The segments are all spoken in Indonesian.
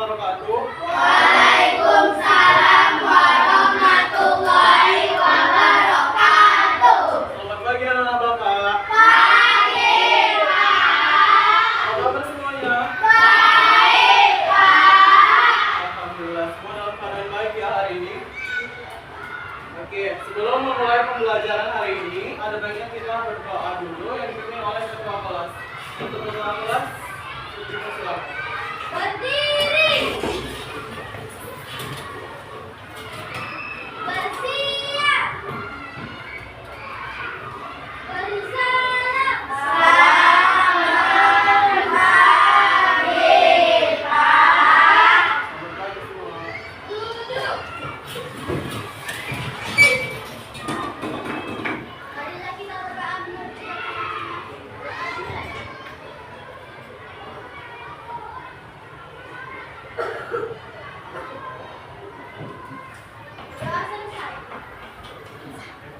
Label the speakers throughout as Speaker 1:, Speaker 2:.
Speaker 1: wabarakatuh.
Speaker 2: Waalaikumsalam warahmatullahi wabarakatuh.
Speaker 1: Selamat pagi anak-anak Bapak.
Speaker 2: Pagi, Pak.
Speaker 1: Apa kabar semuanya?
Speaker 2: Baik, Pak.
Speaker 1: Alhamdulillah, semua dalam keadaan baik ya hari ini. Oke, sebelum memulai pembelajaran hari ini, ada baiknya kita berdoa dulu yang dipimpin oleh ketua kelas. Untuk ketua kelas, silakan.
Speaker 2: Berdiri. Bersiap. Bersalam. Selamat pagi, Pak.
Speaker 1: Selamat pagi semua.
Speaker 2: Duduk. Marilah kita berdoa mengucap. Doa selesai.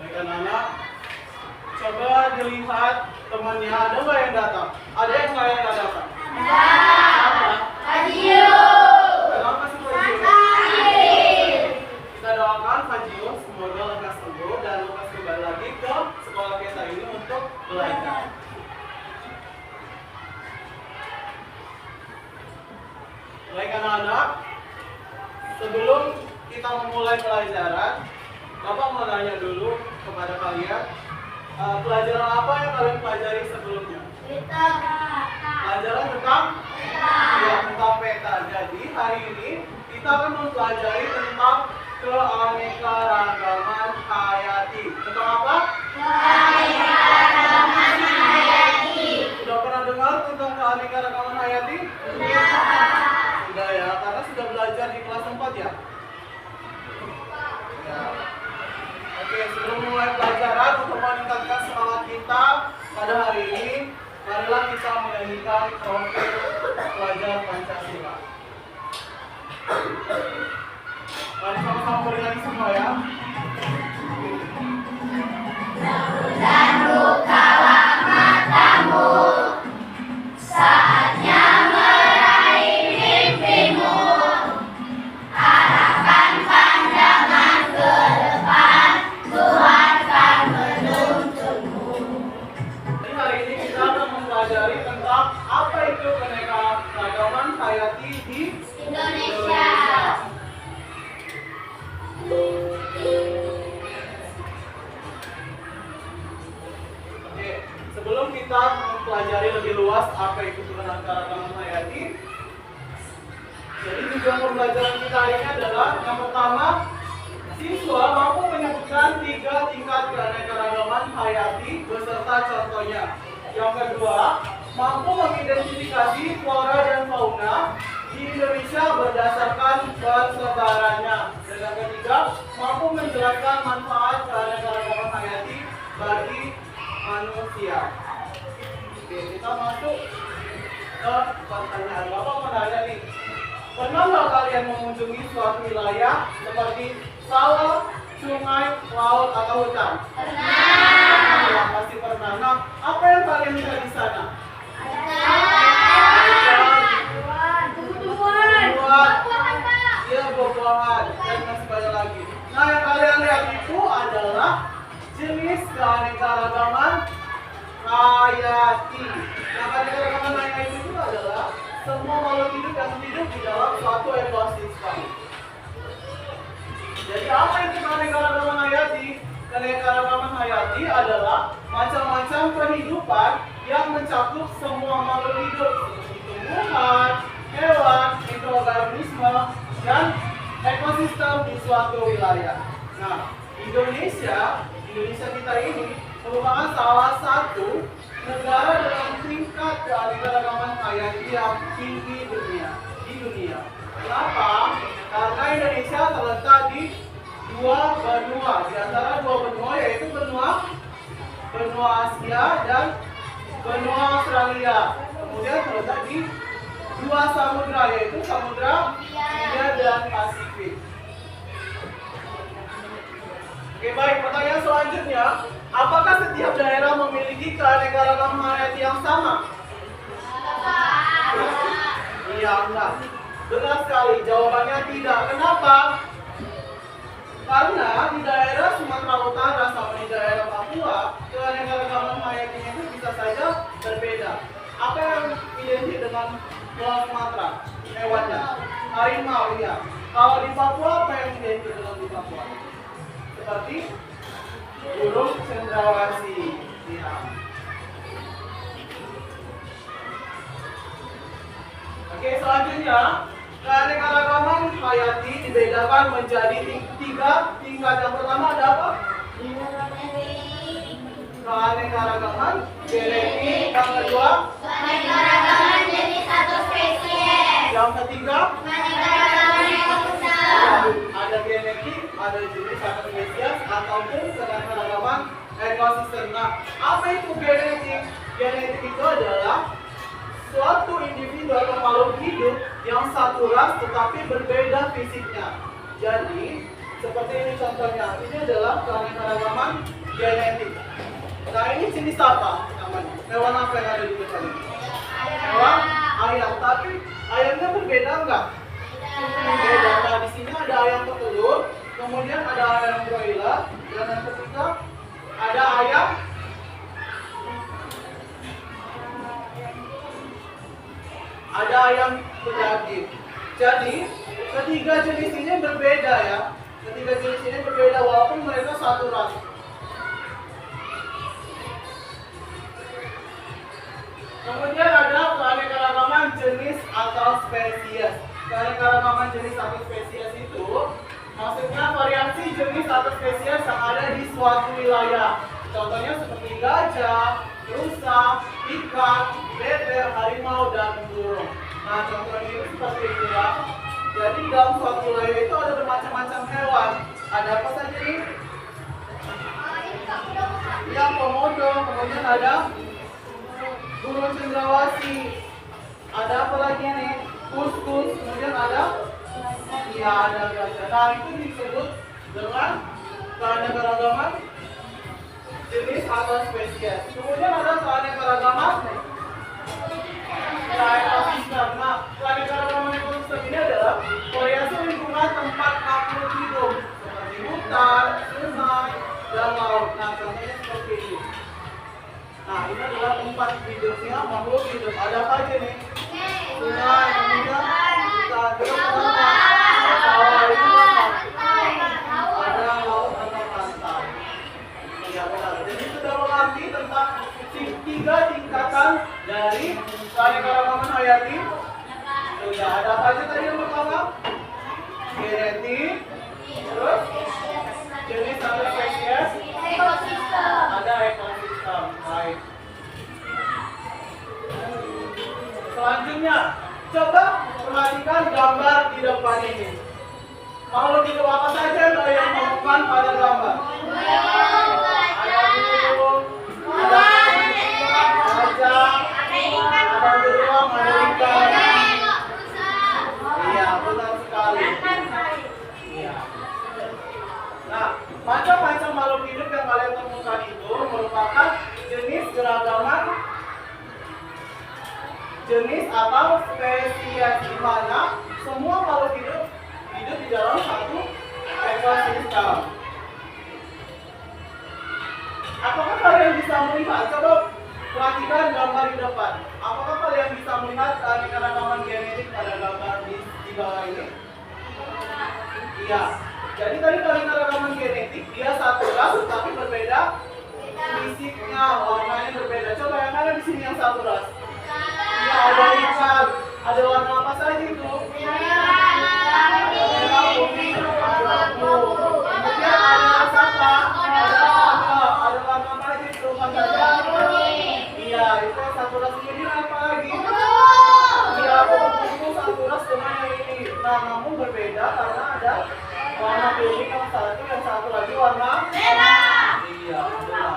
Speaker 1: Baik anak-anak, coba dilihat temannya, ada nggak yang datang? Ada yang nggak datang? Siapa?
Speaker 2: Hajiu.
Speaker 1: Kenapa sih Fajio?
Speaker 2: Sakit.
Speaker 1: Kita doakan Fajio semoga lekas sembuh dan lekas kembali lagi ke sekolah kita ini untuk belajar. Baik anak-anak, sebelum kita memulai pelajaran, Bapak mau nanya dulu kepada kalian, pelajaran apa yang kalian pelajari sebelumnya?
Speaker 2: Kita.
Speaker 1: Pelajaran tentang tentang peta. Jadi hari ini kita akan mempelajari tentang keanekaragaman hayati. Tentang apa?
Speaker 2: Keanekaragaman hayati.
Speaker 1: Sudah pernah dengar tentang keanekaragaman hayati? Sudah ya, karena sudah belajar di kelas 4 ya. Ya. Oke, sebelum mulai pelajaran untuk meningkatkan semangat kita pada hari ini, marilah kita menyanyikan profil pelajar Pancasila. Mari sama-sama bernyanyi semua ya.
Speaker 2: Dan bukalah matamu, saatnya meraih mimpimu. Arahkan pandangan ke depan, Tuhan akan menuntunmu.
Speaker 1: Jadi hari ini kita akan mempelajari tentang apa itu keanekaragaman hayati di
Speaker 2: Indonesia.
Speaker 1: Oke, sebelum kita mempelajari lebih luas apa itu keanekaragaman hayati, jadi tujuan pembelajaran kita hari ini adalah yang pertama, siswa mampu menyebutkan 3 tingkat keanekaragaman hayati beserta contohnya. Yang kedua, mampu mengidentifikasi flora dan fauna di Indonesia berdasarkan persebarannya. Dan yang ketiga, mampu menjelaskan manfaat keanekaragaman hayati bagi manusia. Oke, kita masuk ke pertanyaan. Bapak mau nanya nih, pernah nggak kalian mengunjungi suatu wilayah seperti sawah, sungai, laut, atau hutan?
Speaker 2: Pernah.
Speaker 1: Ya, pasti pernah. Nah, apa yang kalian lihat di sana?
Speaker 2: Buah-buahan, Pak.
Speaker 1: Iya, buah-buahan dan masih banyak lagi. Nah, yang kalian lihat itu adalah jenis keanekaragaman hayati. Nah, keanekaragaman hayati itu adalah semua makhluk hidup yang hidup di dalam suatu ekosistem. Jadi apa itu keanekaragaman hayati? Keanekaragaman hayati adalah macam-macam kehidupan yang mencakup semua makhluk hidup seperti tumbuhan, hewan, mikroorganisme, dan ekosistem di suatu wilayah. Nah, Indonesia kita ini merupakan salah satu negara dengan tingkat keanekaragaman hayati yang tinggi di dunia. Kenapa? Karena Indonesia terletak di 2 benua. Di antara 2 benua yaitu benua Asia dan benua Australia. Kemudian terletak di 2 samudra yaitu Samudra Hindia dan Pasifik. Oke, baik, pertanyaan selanjutnya, apakah setiap daerah memiliki keanekaragaman hayati yang sama? Iya, enggak. Benar sekali, jawabannya tidak. Kenapa? Karena di daerah Sumatera Utara sama di daerah Papua, keanekaragaman hayatinya itu bisa saja berbeda. Apa yang identik dengan Pulau Sumatera? Hewannya, harimau ya. Kalau di Papua apa yang identik dengan di Papua? Seperti burung cendrawasih. Ya. Oke, selanjutnya keanekaragaman hayati dibedakan menjadi tiga tingkat. Yang pertama ada apa? Keanekaragaman genetik. Yang kedua,
Speaker 2: Keanekaragaman jenis atau spesies.
Speaker 1: yang ketiga,
Speaker 2: Keanekaragaman ekosistem.
Speaker 1: ada genetik, ada jenis atau spesies, ataupun keanekaragaman ekosistem. Nah, apa itu genetik? Genetik itu adalah suatu individu atau makhluk hidup yang satu ras tetapi berbeda fisiknya. Jadi, seperti ini contohnya. Ini adalah keanekaragaman genetik. Nah, ini jenis apa namanya? Hewan apa yang ada di depan ini? Hewan ayam. Tapi ayamnya berbeda enggak? Berbeda. Nah, di sini ada ayam petelur, kemudian ada ayam broiler, dan yang ketiga ada ayam pedaging. Jadi, ketiga jenis ini berbeda ya. Ketiga jenis ini berbeda walaupun mereka satu ras. Kemudian ada keanekaragaman jenis atau spesies. Keanekaragaman jenis atau spesies itu maksudnya variasi jenis atau spesies yang ada di suatu wilayah. Contohnya seperti gajah, rusa, ikan, beber, harimau, dan burung. Nah, contohnya itu seperti ini ya. Jadi dalam suatu wilayah itu ada bermacam-macam hewan. Ada apa saja nih? Ya, komodo. Kemudian ada burung cendrawasih. Ada apa lagi nih? Kuskus. Kemudian ada gajah. Nah, itu disebut dengan keanekaragaman jenis atau spesies. Kemudian ada keanekaragaman ekosistem. Nah, keanekaragaman ekosistem ini adalah variasi lingkungan tempat makhluk hidup seperti hutan, sungai, dan laut. Nah, contohnya seperti ini. Nah, ini adalah tempat hidupnya makhluk hidup. Ada apa aja nih? Sungai, kemudian hutan, terus sawah, itu ada laut atau pantai. Ya benar. Jadi sudah mengerti tentang tiga tingkatan dari keanekaragaman hayati. Sudah ada apa aja tadi yang pertama? Genetik, terus jenis atau spesies,
Speaker 2: Ekosistem.
Speaker 1: ada ekosistem. Baik. Selanjutnya, coba perhatikan gambar di depan ini. Makhluk hidup apa saja yang kalian temukan pada gambar? Ada burung, ada gajah, ada beruang, ada ikan. Iya, benar sekali. Iya. Nah, macam-macam makhluk hidup yang kalian temukan itu merupakan jenis atau spesies, di mana semua makhluk hidup di dalam satu ekosistem. Apakah kalian bisa melihat? Coba perhatikan gambar di depan. Apakah kalian bisa melihat keanekaragaman genetik pada gambar di bawah ini? Iya. Jadi tadi keanekaragaman genetik dia satu ras tapi berbeda fisiknya, warnanya berbeda. Coba yang mana di sini yang satu ras? Iya, ada ikan. Ada warna apa saja itu? Merah, kuning, abu-abu. Kemudian ada ras apa? Ada warna apa aja itu? Iya, itu satu ras. Ini apa lagi? Iya, itu satu ras dengan yang ini. Nah, namun berbeda karena ada warna kuning yang satu lagi warna merah. Iya, benar.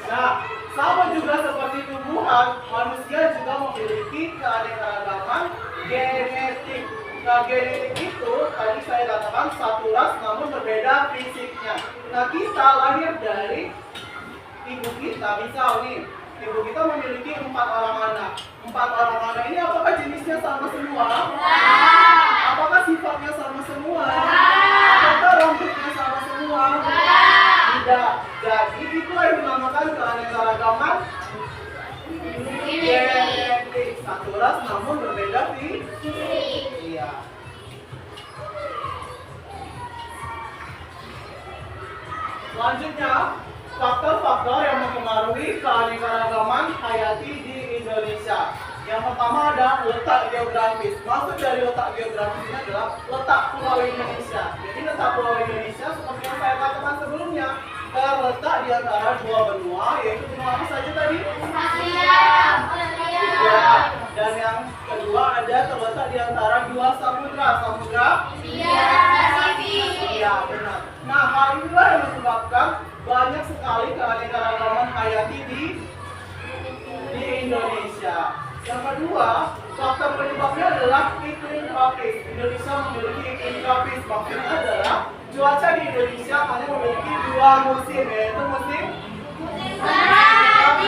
Speaker 1: Nah, sama juga seperti tumbuhan, manusia juga memiliki keanekaragaman genetik. Nah, genetik itu tadi saya katakan satu ras namun berbeda fisiknya. Nah, kita lahir dari ibu kita, misal nih, ibu kita memiliki 4 orang anak. 4 orang anak ini apakah jenisnya sama semua? Apakah sifatnya sama semua? Apakah rambutnya sama semua? Tidak. Jadi itulah yang dinamakan keanekaragaman genetik. Satu ras namun berbeda fisik. Iya. Selanjutnya, faktor-faktor yang mempengaruhi keanekaragaman hayati di Indonesia. Yang pertama ada letak geografis. Maksud dari letak geografis ini adalah letak pulau Indonesia. Jadi letak pulau Indonesia seperti yang saya katakan sebelumnya, terletak di antara dua benua, yaitu benua apa saja tadi? Ya. Dan yang kedua ada terletak di antara dua samudra. Samudra? Iya, benar. Nah, hal inilah yang menyebabkan banyak sekali keanekaragaman hayati di Indonesia. Yang kedua, faktor penyebabnya adalah iklim tropis. Indonesia memiliki iklim tropis. Maksudnya adalah cuaca di Indonesia hanya memiliki dua musim, yaitu musim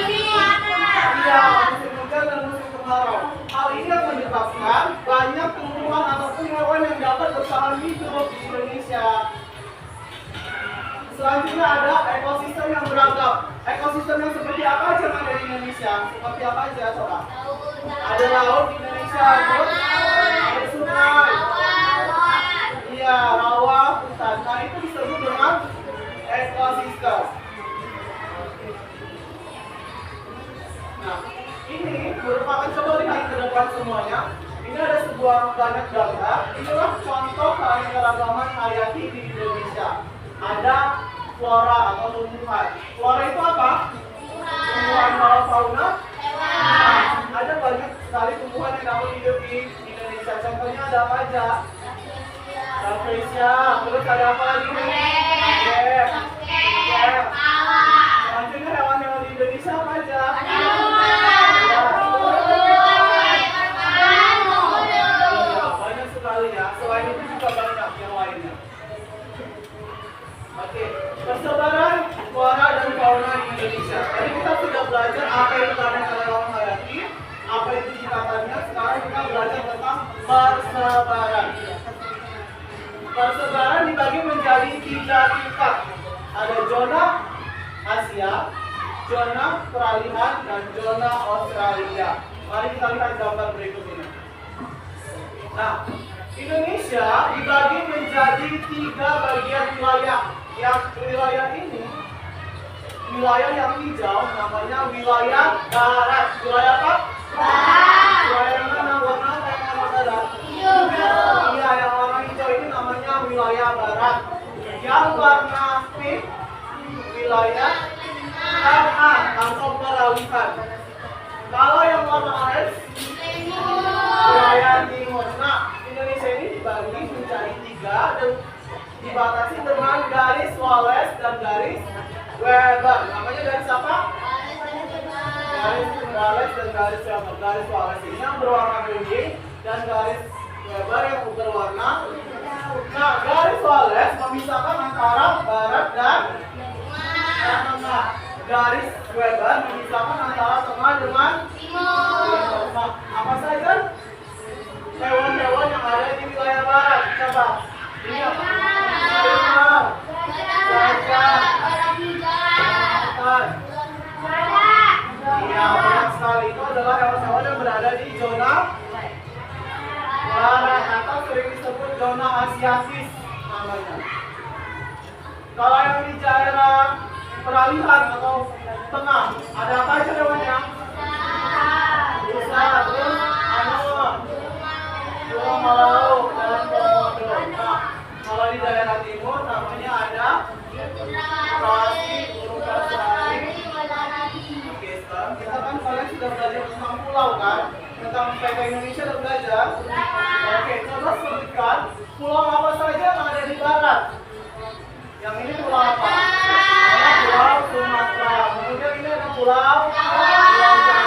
Speaker 1: iya, musim hujan dan musim kemarau. Hal ini yang menyebabkan banyak tumbuhan ataupun hewan yang dapat bertahan hidup di Indonesia. Selanjutnya ada ekosistem yang beragam. Ekosistem yang seperti apa aja yang ada di Indonesia? Seperti apa aja coba? Ada laut di Indonesia, ada sungai, iya, rawa, hutan. Nah itu disebut dengan ekosistem. Nah ini merupakan, coba lihat ke depan semuanya. Ini ada sebuah banyak gambar. Inilah contoh keanekaragaman hayati di Indonesia. Ada flora atau tumbuhan. Flora itu apa? Tumbuhan fauna. Nah, ada banyak sekali tumbuhan yang dapat hidup di Indonesia. Contohnya ada apa aja? Rafflesia. Terus ada apa lagi? Selanjutnya hewan-hewan di Indonesia apa aja? Banyak sekali ya. Selain itu juga banyak yang lainnya. Oke, persebaran flora dan fauna di Indonesia. Tadi kita sudah belajar apa itu keanekaragaman hayati, apa itu tingkatannya. Sekarang kita belajar tentang persebaran. Persebaran dibagi menjadi 3 tingkat. Ada zona Asia, zona peralihan, dan zona Australia. Mari kita lihat gambar berikut ini. Nah, Indonesia dibagi menjadi 3 bagian wilayah. Yang wilayah ini, wilayah yang hijau namanya wilayah barat. Wilayah apa? Barat. Wilayah yang mana? Warna apa yang warna barat? Hijau. Iya, yang warna hijau ini namanya wilayah barat. Yang warna pink, wilayah tengah atau peralihan. Kalau yang warna orange, wilayah timur. Nah, Indonesia ini dibagi menjadi 3 dan dibatasi dengan garis Wallace dan garis Weber. Namanya garis apa? Garis Wallace dan garis Weber. Garis Wallace ini yang berwarna kuning dan garis Weber yang berwarna. Nah, garis Wallace memisahkan antara barat dan tengah. Garis Weber memisahkan antara tengah dengan timur. Nah, apa saja hewan-hewan yang ada di wilayah barat? Coba. Ini apa? Iya, banyak sekali. Itu adalah hewan-hewan yang berada di zona barat atau sering disebut zona asiatis namanya. Kalau yang di daerah peralihan atau tengah, ada apa aja hewannya? Rusa, terus burung malau dan komodo. Nah, kalau di daerah timur namanya ada rasi, burung kasari. Oke, sekarang kita kan kalian sudah belajar tentang pulau kan? Tentang peta Indonesia sudah belajar. Oke, coba sebutkan pulau apa saja yang ada di barat. Yang ini pulau apa? Ada pulau Sumatera. Kemudian ini ada pulau Jawa. Ini ada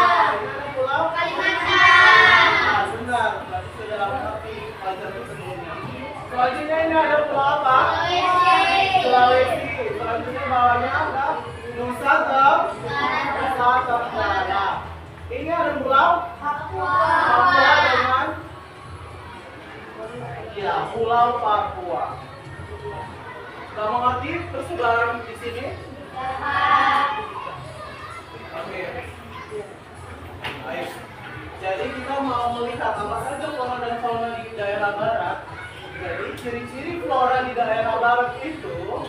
Speaker 1: pulau Kalimantan. Nah, benar. Berarti sudah mengerti pelajaran sebelumnya. Selanjutnya ini ada pulau apa? Sulawesi. Selanjutnya bawahnya ada Nusa Tenggara. Ini ada pulau Pulau Papua. Sudah mengerti persebaran di sini? Oke. Baik. Jadi kita mau melihat apa saja flora dan fauna di daerah barat. Jadi ciri-ciri flora di daerah barat itu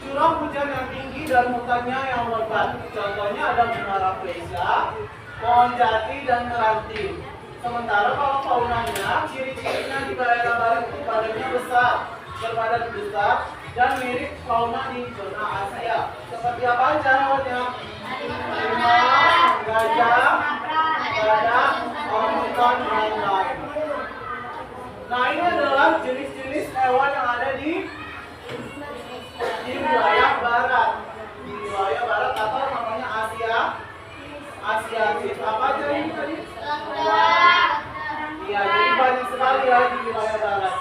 Speaker 1: curah hujan yang tinggi dan hutannya yang lebat. Contohnya ada Bunga Rafflesia, pohon jati dan meranti. Sementara kalau faunanya, ciri-cirinya di daerah barat itu badannya besar, berbadan besar, dan mirip fauna di zona Asia. Seperti apa aja hewannya? Harimau, gajah, badak, orangutan, dan lain. Nah, ini adalah jenis-jenis hewan yang ada di wilayah barat. Di wilayah barat atau namanya Asiatis. Apa aja ini tadi? Iya, jadi banyak sekali ya di wilayah barat.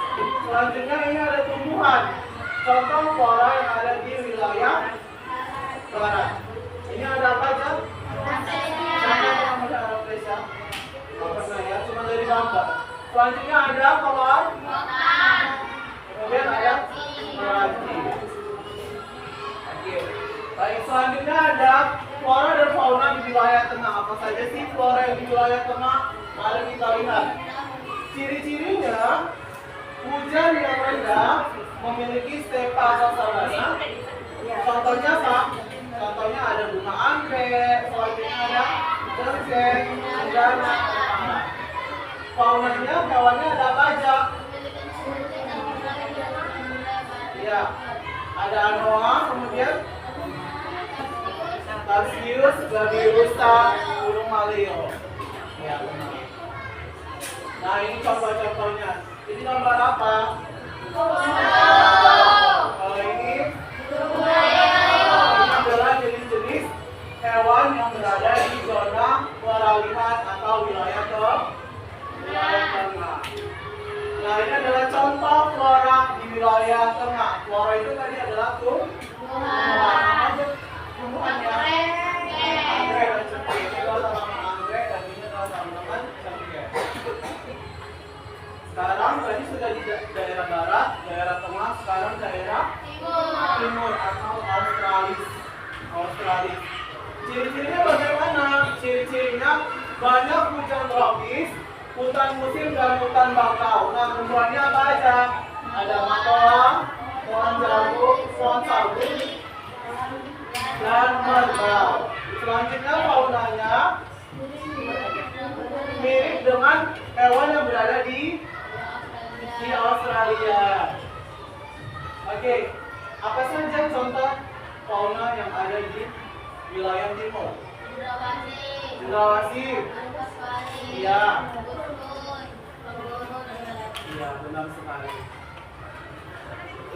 Speaker 1: Selanjutnya ini ada tumbuhan. Contoh flora yang ada di wilayah barat. Ini ada apa aja? Siapa yang namanya Rafflesia? Apa ya? Cuma dari gambar. Selanjutnya ada kolor. Kemudian ada meranti. Oke. Baik, selanjutnya ada flora dan fauna di wilayah tengah. Apa saja sih flora yang di wilayah tengah? Mari kita lihat. Ciri-cirinya hujan yang rendah, memiliki stepa atau sabana. Contohnya apa? Contohnya ada bunga anggrek, selanjutnya ada jengkeng, cendana, kemara. Faunanya, hewannya ada apa aja? Ya, ada anoa, kemudian tarsius, gabirusa, burung maleo. Ya, benar. Nah, ini contoh-contohnya. Ini gambar apa? Kalau ini adalah jenis-jenis hewan yang berada di zona peralihan atau wilayah tengah. Nah, ini adalah contoh flora di wilayah tengah. Flora itu tadi adalah tumbuhan. Tumbuhannya anggrek dan cengkeh. Ini adalah tanaman anggrek dan ini adalah tanaman cengkeh. Sekarang tadi sudah di daerah barat, daerah tengah, sekarang daerah timur atau Australis. Ciri-cirinya bagaimana? Ciri-cirinya banyak hujan tropis, hutan musim dan hutan bakau. Nah, tumbuhannya apa aja? Ada matoa, pohon jagung, pohon sagu, dan merbau. Selanjutnya faunanya mirip dengan hewan yang berada di Australia. Oke, apa saja contoh fauna yang ada di wilayah timur? Cendrawasih. Iya. Iya, benar sekali.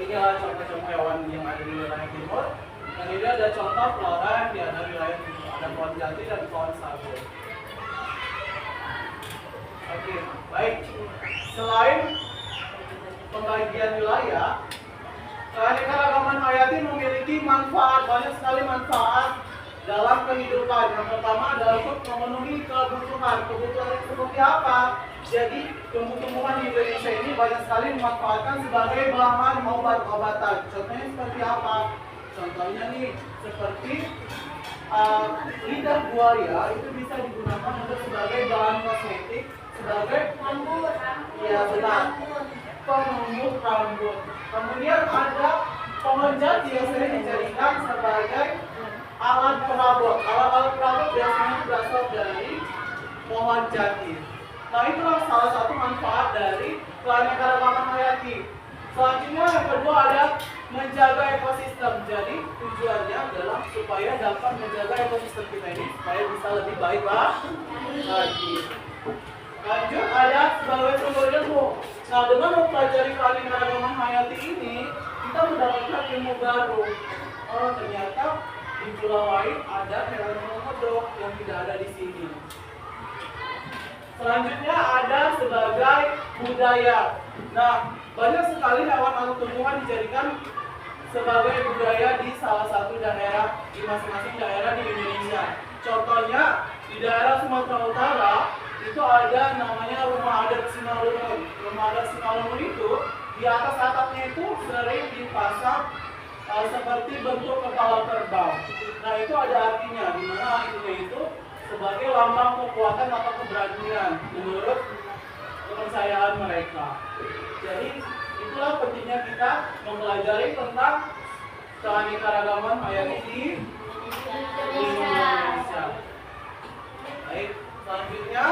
Speaker 1: Inilah contoh-contoh hewan yang ada di wilayah timur. Dan ini ada contoh flora yang di ada wilayah timur. Ada pohon jati dan pohon sagu. Oke, baik. Selain pembagian wilayah, keanekaragaman hayati memiliki manfaat, banyak sekali manfaat dalam kehidupan. Yang pertama adalah untuk memenuhi kebutuhan. Kebutuhan seperti apa? Jadi tumbuh-tumbuhan di Indonesia ini banyak sekali dimanfaatkan sebagai bahan obat-obatan. Contohnya seperti apa? Contohnya nih, seperti lidah buaya itu bisa digunakan untuk sebagai bahan kosmetik, sebagai ya benar, penumbuh rambut. Kemudian ada pohon jati yang sering dijadikan sebagai alat perabot. Alat-alat perabot biasanya berasal dari pohon jati. Nah, itulah salah satu manfaat dari keanekaragaman hayati. Selanjutnya yang kedua ada menjaga ekosistem. Jadi tujuannya adalah supaya dapat menjaga ekosistem kita ini supaya bisa lebih baik lagi. Lanjut ada sebagai sumber ilmu. Nah, dengan mempelajari keanekaragaman hayati ini, kita mendapatkan ilmu baru. Oh, ternyata di pulau lain ada hewan komodo yang tidak ada di sini. Selanjutnya ada sebagai budaya. Nah, banyak sekali hewan atau tumbuhan dijadikan sebagai budaya di salah satu daerah, di masing-masing daerah di Indonesia. Contohnya di daerah Sumatera Utara, di itu ada namanya rumah adat Simalungun. Rumah adat Simalungun itu di atas atapnya itu sering dipasang seperti bentuk kepala terbang. Nah itu ada artinya, di mana artinya itu sebagai lambang kekuatan atau keberanian menurut kepercayaan mereka. Jadi itulah pentingnya kita mempelajari tentang keanekaragaman hayati di Indonesia. Baik, selanjutnya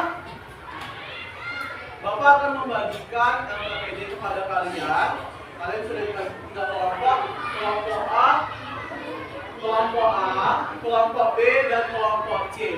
Speaker 1: Bapak akan membagikan LPPD kepada kalian. Kalian sudah dibagi 3 kelompok, kelompok A, kelompok B, dan kelompok C.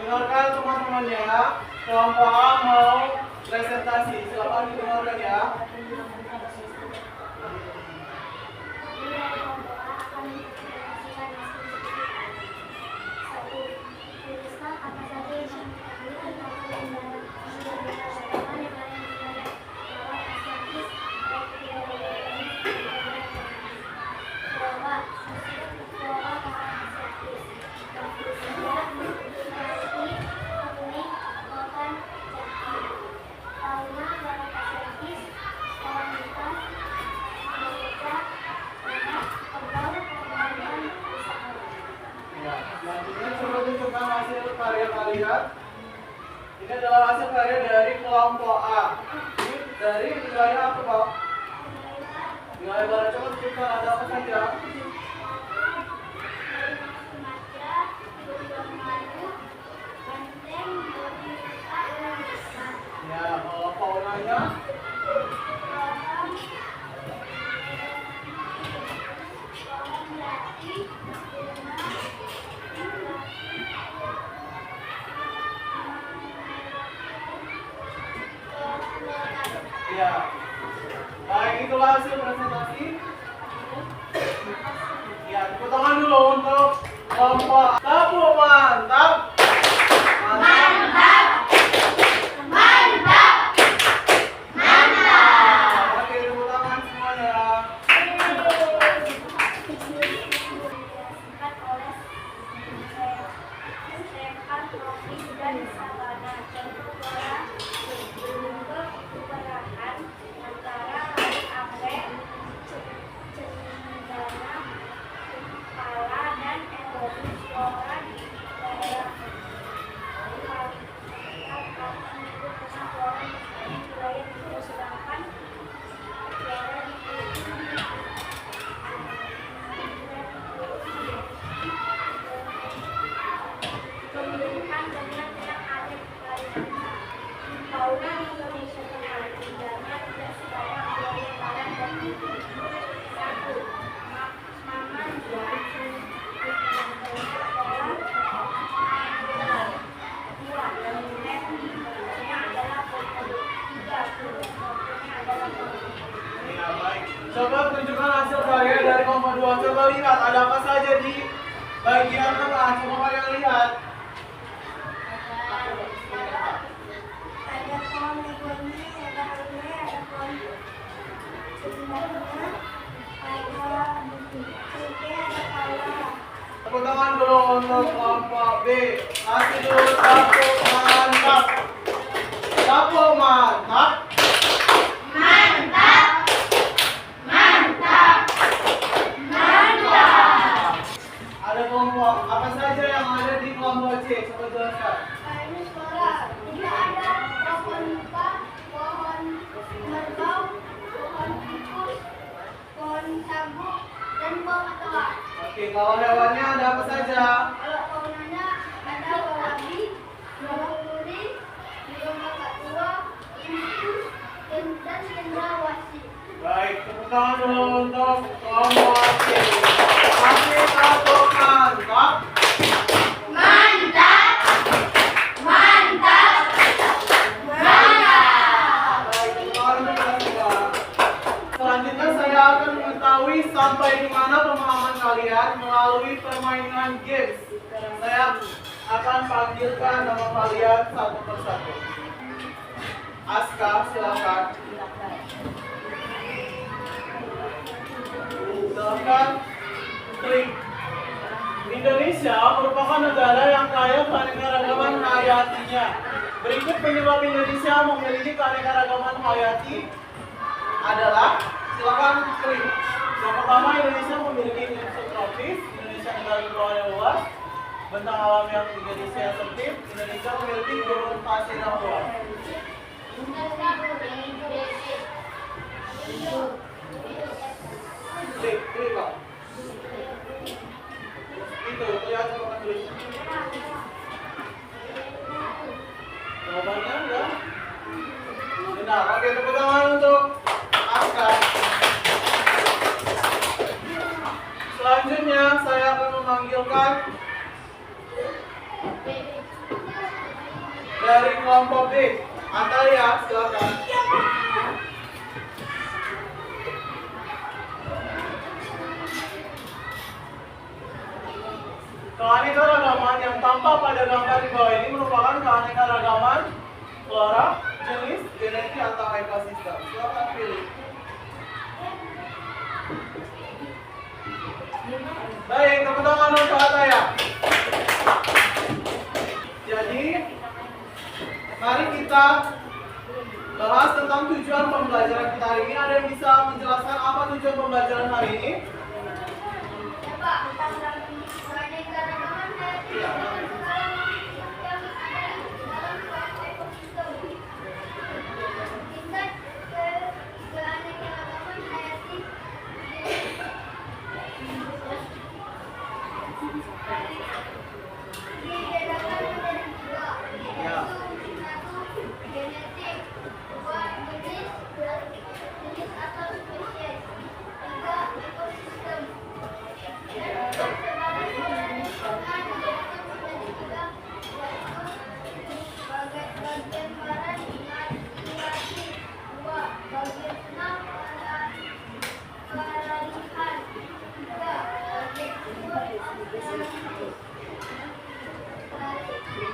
Speaker 1: Dengarkan teman-teman ya, kelompok A mau presentasi, silakan didengarkan ya. Selanjutnya coba tunjukkan hasil karya kalian. Ini adalah hasil karya dari kelompok A. Ini dari wilayah apa, Pak? Wilayah Barat. Coba tunjukkan ada apa saja. Ya, kalau faunanya ya. Baik, itulah hasil presentasi. Ya, tepuk tangan dulu untuk kelompok. Tepuk mantap.
Speaker 2: Mantap. Mantap. Mantap.
Speaker 1: Oke, tepuk tangan semuanya. Ya, baik. Coba tunjukkan hasil karya dari kelompok 2. Coba lihat ada apa saja di bagian tengah. Coba kalian lihat.
Speaker 2: Ada pohon begonia, ada harumnya, ada pohon sebenarnya, ada pala.
Speaker 1: Tepuk tangan dulu untuk kelompok B. Kasih dulu tepuk tangan. Sapo mantap.
Speaker 2: Mantap. Mantap. Mantap.
Speaker 1: Ada kelompok apa saja yang ada di kelompok C? Coba jelaskan.
Speaker 2: Ini suara. Ini ada pohon nipah, pohon merbau, pohon tikus, pohon sabuk, dan pohon ketua.
Speaker 1: Oke, kalau hewannya ada apa saja?
Speaker 2: Kalau faunanya ada wallaby, duri, domba katua, insus, dan cendrawasih.
Speaker 1: Baik, tepuk tangan dulu untuk kelompok C. Kasih satu mantap.
Speaker 2: Mantap. Mantap. Mantap.
Speaker 1: Baik, tepuk tangan untuk kelas dua. Selanjutnya saya akan mengetahui sampai di mana pemahaman kalian melalui permainan games. Saya akan panggilkan nama kalian satu persatu. Aska, silakan. Silakan. Klik. Indonesia merupakan negara yang kaya keanekaragaman hayatinya. Berikut penyebab Indonesia memiliki keanekaragaman hayati adalah, silakan klik. Yang pertama, Indonesia memiliki iklim subtropis. Indonesia negara kepulauan yang luas, bentang alam yang Indonesia yang sempit. Indonesia memiliki gurun pasir yang luas. Klik, klik Pak. Itu, lihat coba tulis. Jawabannya enggak? Benar. Oke, tepuk tangan untuk Aska. Selanjutnya saya akan memanggilkan dari kelompok B. Atalia, silakan. Keanekaragaman yang tampak pada gambar di bawah ini merupakan keanekaragaman flora, jenis, genetik atau ekosistem. Silakan pilih. Baik, tepuk tangan untuk Ataya. Jadi, mari kita bahas tentang tujuan pembelajaran kita hari ini. Ada yang bisa menjelaskan apa tujuan pembelajaran hari ini? Iya.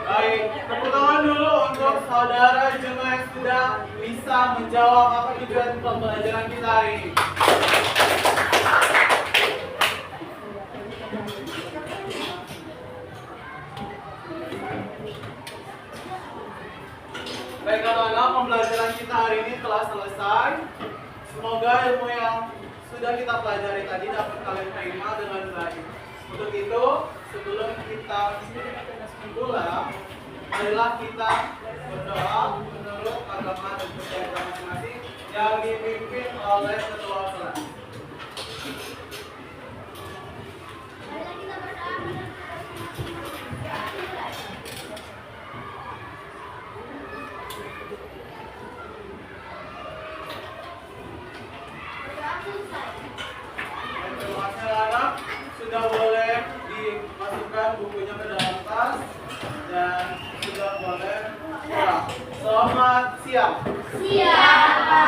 Speaker 1: Baik, tepuk tangan dulu untuk saudara jemaah yang sudah bisa menjawab apa tujuan pembelajaran kita hari ini. Baik anak-anak, pembelajaran kita hari ini telah selesai. Semoga ilmu yang sudah kita pelajari tadi dapat kalian terima dengan baik. Untuk itu, sebelum kita pulang, marilah kita berdoa menurut agama dan percaya kita masing-masing yang dipimpin oleh ketua kelas. Terima kasih anak, sudah boleh dimasukkan bukunya ke dalam tas dan sudah boleh pulang. Selamat siang.
Speaker 2: Siapa?